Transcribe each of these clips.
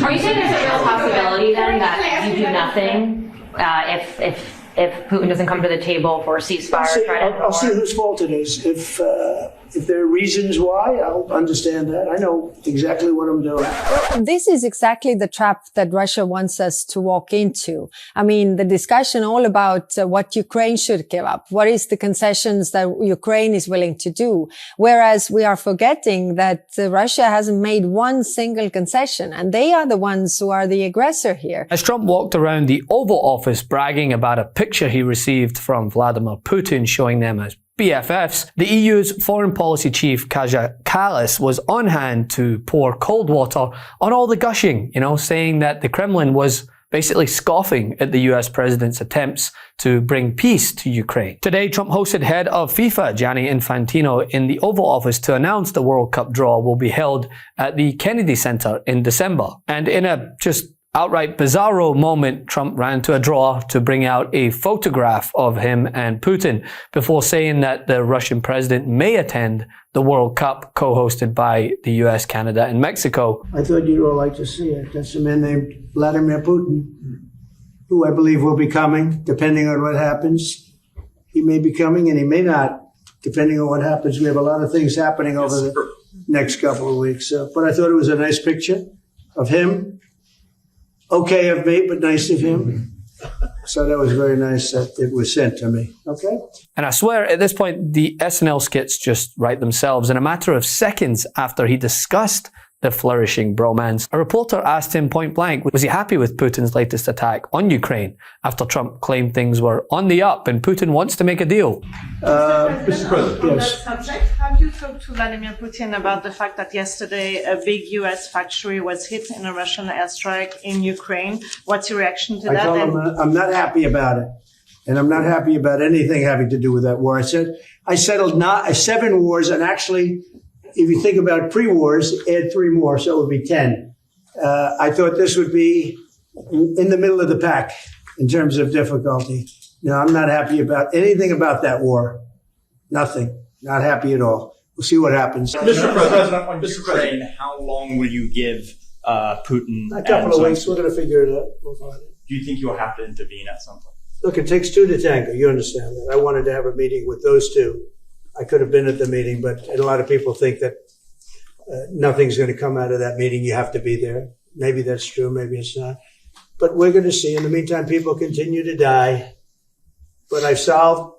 Are you saying there's a real possibility then that you do nothing if Putin doesn't come to the table for a ceasefire? I'll see whose fault it is. If there are reasons why, I'll understand that. I know exactly what I'm doing. This is exactly the trap that Russia wants us to walk into. I mean, the discussion all about what Ukraine should give up. What is the concessions that Ukraine is willing to do? Whereas we are forgetting that Russia hasn't made one single concession, and they are the ones who are the aggressor here. As Trump walked around the Oval Office bragging about a picture he received from Vladimir Putin showing them as BFFs, the EU's foreign policy chief Kaja Kalas was on hand to pour cold water on all the gushing, saying that the Kremlin was basically scoffing at the US president's attempts to bring peace to Ukraine. Today, Trump hosted head of FIFA Gianni Infantino in the Oval Office to announce the World Cup draw will be held at the Kennedy Center in December. And in a just outright bizarro moment, Trump ran to a drawer to bring out a photograph of him and Putin before saying that the Russian president may attend the World Cup co-hosted by the US, Canada, and Mexico. I thought you'd all like to see it. That's a man named Vladimir Putin, who I believe will be coming, depending on what happens. He may be coming and he may not, depending on what happens. We have a lot of things happening over the next couple of weeks. But I thought it was a nice picture of him. Okay of me, but nice of him. So that was very nice that it was sent to me. Okay? And I swear, at this point, the SNL skits just write themselves. In a matter of seconds after he discussed the flourishing bromance, a reporter asked him point blank, was he happy with Putin's latest attack on Ukraine after Trump claimed things were on the up and Putin wants to make a deal? Mr. President, on that subject, have you talked to Vladimir Putin about the fact that yesterday a big US factory was hit in a Russian airstrike in Ukraine? What's your reaction to that? I told him I'm not happy about it. And I'm not happy about anything having to do with that war. I said I settled 7 wars, and actually, if you think about pre-wars, add 3 more, so it would be 10. I thought this would be in the middle of the pack in terms of difficulty. No, I'm not happy about anything about that war. Nothing. Not happy at all. We'll see what happens. Mr. President, on Ukraine, how long will you give Putin? A couple of weeks. We're going to figure it out. We'll find it. Do you think you'll have to intervene at some point? Look, it takes 2 to tango. You understand that. I wanted to have a meeting with those 2. I could have been at the meeting, but a lot of people think that nothing's going to come out of that meeting. You have to be there. Maybe that's true. Maybe it's not. But we're going to see. In the meantime, people continue to die. But I've solved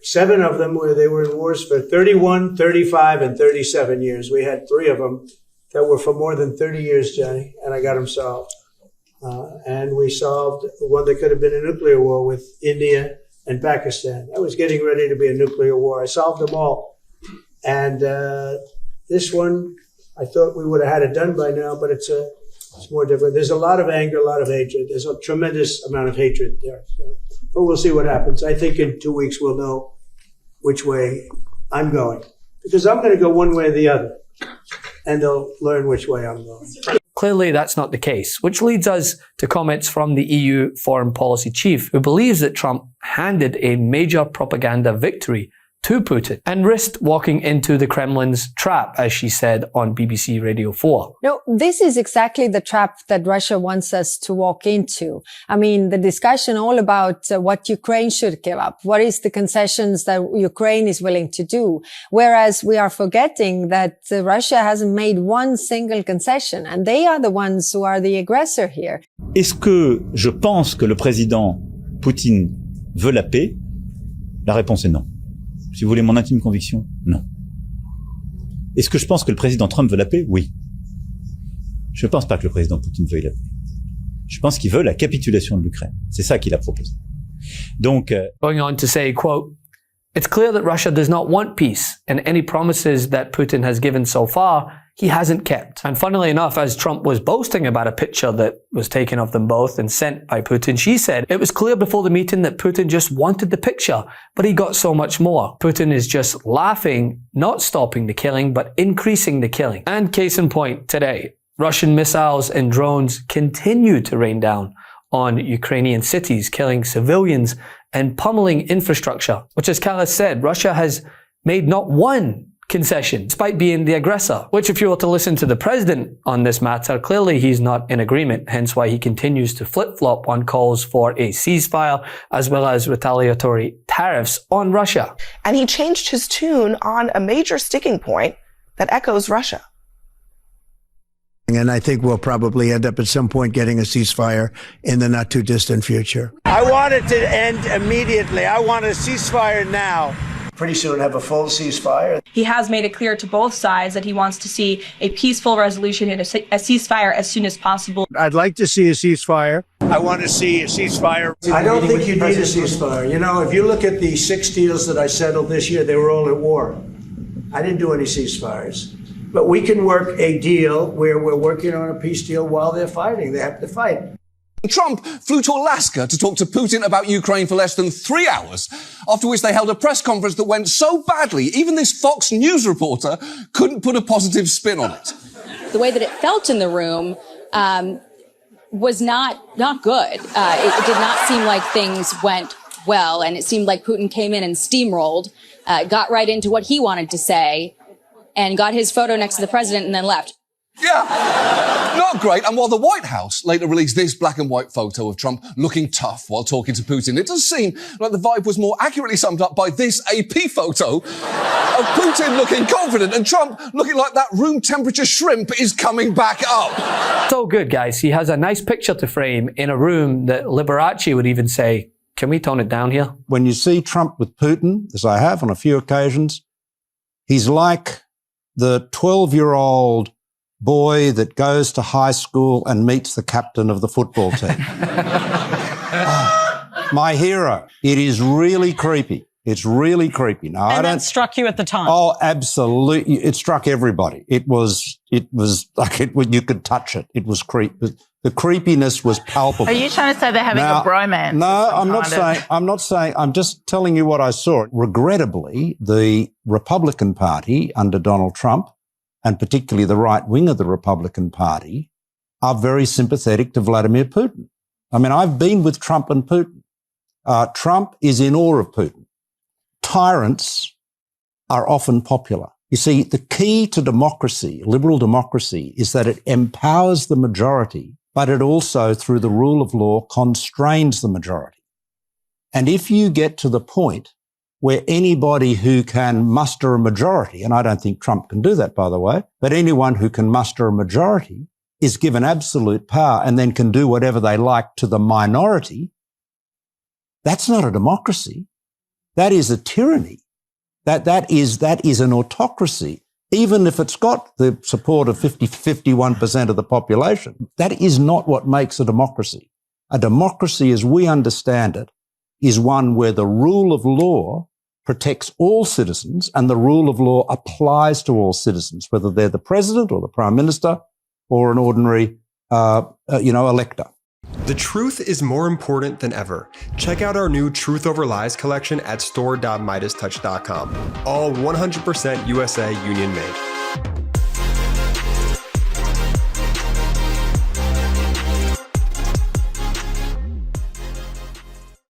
7 of them where they were in wars for 31, 35, and 37 years. We had 3 of them that were for more than 30 years, Johnny, and I got them solved. And we solved one that could have been a nuclear war with India and Pakistan. That was getting ready to be a nuclear war. I solved them all. And this one, I thought we would have had it done by now, but it's more different. There's a lot of anger, a lot of hatred. There's a tremendous amount of hatred there. So, but we'll see what happens. I think in 2 weeks we'll know which way I'm going. Because I'm going to go one way or the other. And they'll learn which way I'm going. Clearly, that's not the case, which leads us to comments from the EU foreign policy chief, who believes that Trump handed a major propaganda victory to Putin and risked walking into the Kremlin's trap, as she said on BBC Radio 4. No, this is exactly the trap that Russia wants us to walk into. I mean, the discussion all about what Ukraine should give up. What is the concessions that Ukraine is willing to do? Whereas we are forgetting that Russia hasn't made one single concession, and they are the ones who are the aggressor here. Est-ce que je pense que le président Poutine veut la paix? La réponse est non. Si vous voulez mon intime conviction, non. Est-ce que je pense que le président Trump veut la paix? Oui. Je ne pense pas que le président Poutine veuille la paix. Je pense qu'il veut la capitulation de l'Ukraine. C'est ça qu'il a proposé. Donc, going on to say, quote, "It's clear that Russia does not want peace, and any promises that Putin has given so far, he hasn't kept." And funnily enough, as Trump was boasting about a picture that was taken of them both and sent by Putin, she said it was clear before the meeting that Putin just wanted the picture, but he got so much more. Putin is just laughing, not stopping the killing, but increasing the killing. And case in point, today, Russian missiles and drones continue to rain down on Ukrainian cities, killing civilians and pummeling infrastructure, which, as Kalas said, Russia has made not one concession, despite being the aggressor, which if you were to listen to the president on this matter, clearly he's not in agreement, hence why he continues to flip-flop on calls for a ceasefire as well as retaliatory tariffs on Russia. And he changed his tune on a major sticking point that echoes Russia. And I think we'll probably end up at some point getting a ceasefire in the not too distant future. I want it to end immediately. I want a ceasefire now. Pretty soon have a full ceasefire. He has made it clear to both sides that he wants to see a peaceful resolution and a ceasefire as soon as possible. I'd like to see a ceasefire. I want to see a ceasefire. I don't think you need a ceasefire. You know, if you look at the 6 deals that I settled this year, they were all at war. I didn't do any ceasefires. But we can work a deal where we're working on a peace deal while they're fighting. They have to fight. Trump flew to Alaska to talk to Putin about Ukraine for less than 3 hours, after which they held a press conference that went so badly, even this Fox News reporter couldn't put a positive spin on it. The way that it felt in the room was not good. It did not seem like things went well, and it seemed like Putin came in and steamrolled, got right into what he wanted to say, and got his photo next to the president and then left. Yeah, not great. And while the White House later released this black and white photo of Trump looking tough while talking to Putin, it does seem like the vibe was more accurately summed up by this AP photo of Putin looking confident and Trump looking like that room temperature shrimp is coming back up. So good, guys. He has a nice picture to frame in a room that Liberace would even say, can we tone it down here? When you see Trump with Putin, as I have on a few occasions, he's like the 12-year-old boy that goes to high school and meets the captain of the football team. Oh, my hero. It is really creepy. It's really creepy. Now, and that struck you at the time? Oh, absolutely. It struck everybody. It was like you could touch it. It was creepy. The creepiness was palpable. Are you trying to say they're having a bromance? No, I'm not saying. I'm just telling you what I saw. Regrettably, the Republican Party under Donald Trump, and particularly the right wing of the Republican Party, are very sympathetic to Vladimir Putin. I mean, I've been with Trump and Putin. Trump is in awe of Putin. Tyrants are often popular. You see, the key to democracy, liberal democracy, is that it empowers the majority, but it also, through the rule of law, constrains the majority. And if you get to the point where anybody who can muster a majority, and I don't think Trump can do that, by the way, but anyone who can muster a majority is given absolute power and then can do whatever they like to the minority, that's not a democracy. That is a tyranny. That is an autocracy. Even if it's got the support of 51% of the population, that is not what makes a democracy. A democracy, as we understand it, is one where the rule of law protects all citizens and the rule of law applies to all citizens, whether they're the president or the prime minister or an ordinary, elector. The truth is more important than ever. Check out our new Truth Over Lies collection at store.MeidasTouch.com. All 100% USA union made.